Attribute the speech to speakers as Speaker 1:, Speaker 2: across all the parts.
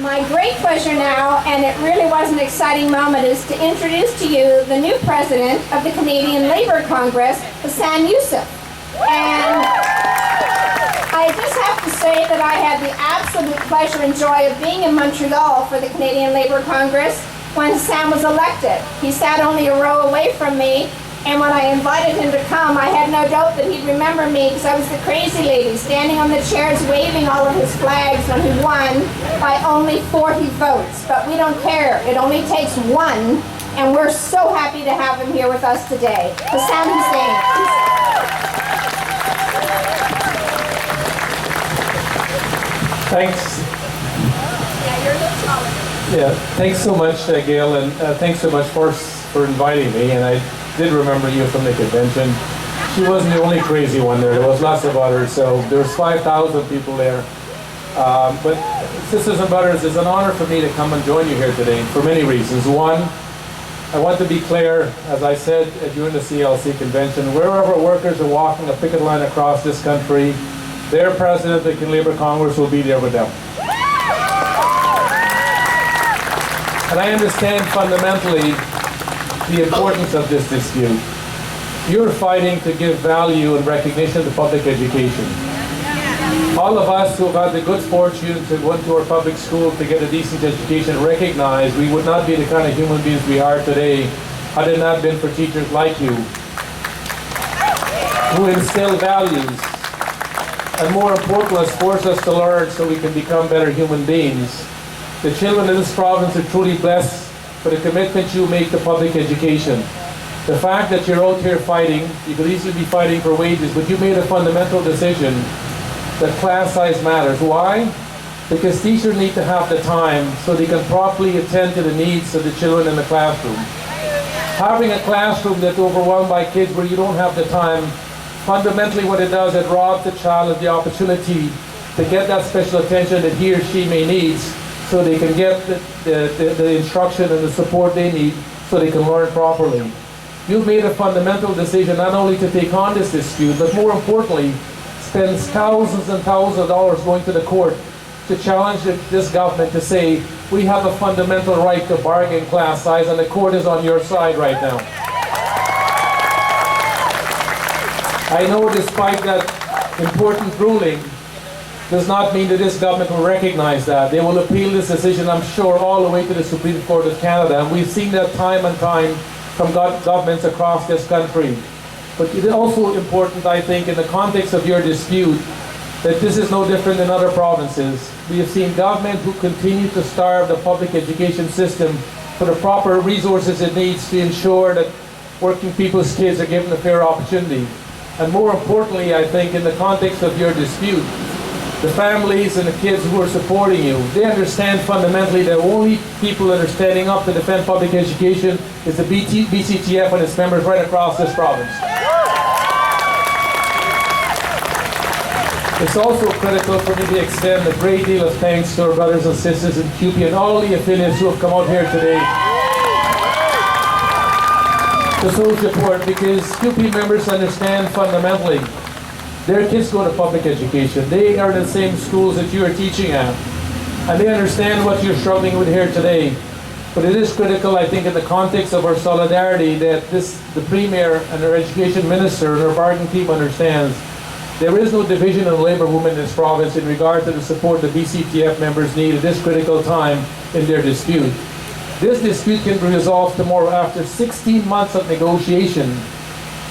Speaker 1: My great pleasure now, and it really was an exciting moment, is to introduce to you the new president of the Canadian Labour Congress, Hassan Yussuff. And I just have to say that I had the absolute pleasure and joy of being in Montreal for the Canadian Labour Congress when Hassan was elected. He sat only a row away from me, and when I invited him to come, I had no doubt that he'd remember me because I was the crazy lady standing on the chairs waving all of his flags when he won by only 40 votes. But we don't care. It only takes one, and we're so happy to have him here with us today. Hassan Hussein.
Speaker 2: Thanks.
Speaker 1: Yeah, you're a little taller.
Speaker 2: Yeah, thanks so much, Gail, and thanks so much for inviting me. And I did remember you from the convention. She wasn't the only crazy one there. There was lots of others. So there was 5,000 people there. But sisters and brothers, it's an honor for me to come and join you here today for many reasons. One, I want to be clear, as I said during the CLC convention, wherever workers are walking a picket line across this country, their president of the Canadian Labour Congress will be there with them. And I understand fundamentally the importance of this dispute. You're fighting to give value and recognition to public education. All of us who have had the good fortune to go into our public school to get a decent education recognize we would not be the kind of human beings we are today had it not been for teachers like you who instill values and, more importantly, force us to learn so we can become better human beings. The children in this province are truly blessed for the commitment you make to public education. The fact that you're out here fighting, you could easily be fighting for wages, but you made a fundamental decision that class size matters. Why? Because teachers need to have the time so they can properly attend to the needs of the children in the classroom. Having a classroom that's overwhelmed by kids where you don't have the time, fundamentally what it does, it robs the child of the opportunity to get that special attention that he or she may need so they can get the instruction and the support they need so they can learn properly. You've made a fundamental decision not only to take on this dispute, but more importantly, spend thousands and thousands of dollars going to the court to challenge this government to say, we have a fundamental right to bargain class size, and the court is on your side right now. I know despite that important ruling, does not mean that this government will recognize that. They will appeal this decision, I'm sure, all the way to the Supreme Court of Canada. And we've seen that time and time from governments across this country. But it is also important, I think, in the context of your dispute, that this is no different than other provinces. We have seen government who continue to starve the public education system for the proper resources it needs to ensure that working people's kids are given a fair opportunity. And more importantly, I think, in the context of your dispute, the families and the kids who are supporting you, they understand fundamentally that only people that are standing up to defend public education is the BCTF and its members right across this province. It's also critical for me to extend a great deal of thanks to our brothers and sisters in CUPE and all the affiliates who have come out here today to show support, because CUPE members understand fundamentally their kids go to public education. They are in the same schools that you are teaching at. And they understand what you're struggling with here today. But it is critical, I think, in the context of our solidarity that the Premier and our Education Minister and our bargaining team understands there is no division of labour movement in this province in regard to the support the BCTF members need at this critical time in their dispute. This dispute can be resolved tomorrow after 16 months of negotiation.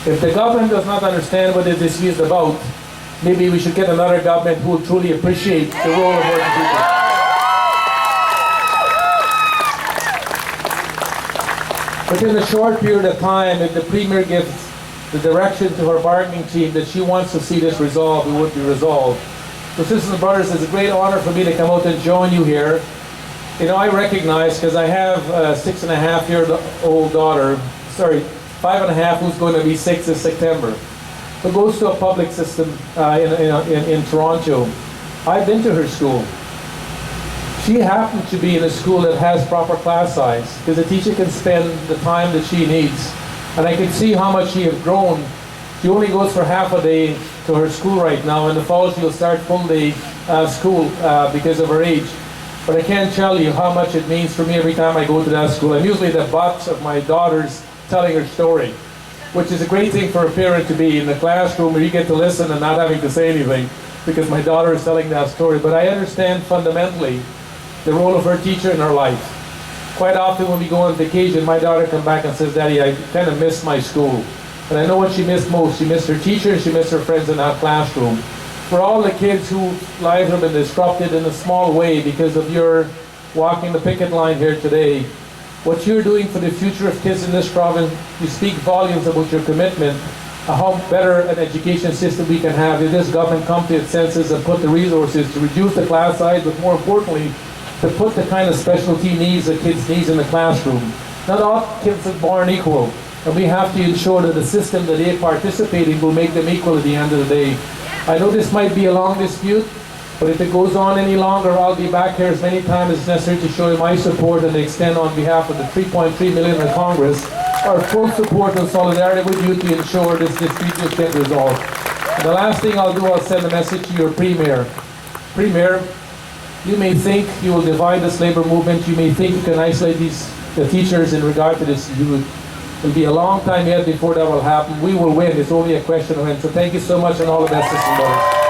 Speaker 2: If the government does not understand what this dispute is about, maybe we should get another government who will truly appreciate the role of working people. Within a short period of time, if the Premier gives the direction to her bargaining team that she wants to see this resolved, it would be resolved. So sisters and brothers, it's a great honor for me to come out and join you here. You know, I recognize, because I have a 6.5-year-old daughter, 5.5, who's going to be 6 this September, who goes to a public system in Toronto. I've been to her school. She happens to be in a school that has proper class size, because the teacher can spend the time that she needs. And I can see how much she has grown. She only goes for half a day to her school right now. In the fall, she'll start full day school because of her age. but I can't tell you how much it means for me every time I go to that school. I'm usually the butt of my daughter's telling her story, which is a great thing for a parent to be in the classroom where you get to listen and not having to say anything because my daughter is telling that story. But I understand fundamentally the role of her teacher in her life. Quite often when we go on vacation, my daughter comes back and says, Daddy, I kind of miss my school. And I know what she missed most. She missed her teacher and she missed her friends in that classroom. For all the kids whose lives have been disrupted in a small way because of your walking the picket line here today, what you're doing for the future of kids in this province, you speak volumes about your commitment, how better an education system we can have if this government come to its senses and put the resources to reduce the class size, but more importantly, to put the kind of specialty needs that kids need in the classroom. Not all kids are born equal, and we have to ensure that the system that they participate in will make them equal at the end of the day. I know this might be a long dispute, but if it goes on any longer, I'll be back here as many times as necessary to show you my support and extend on behalf of the 3.3 million in Congress our full support and solidarity with you to ensure this dispute will get resolved. And the last thing I'll do, I'll send a message to your Premier. Premier, you may think you will divide this labor movement, you may think you can isolate the teachers in regard to this youth. It'll be a long time yet before that will happen. We will win. It's only a question of when. So thank you so much and all the best, Mr. Lawrence.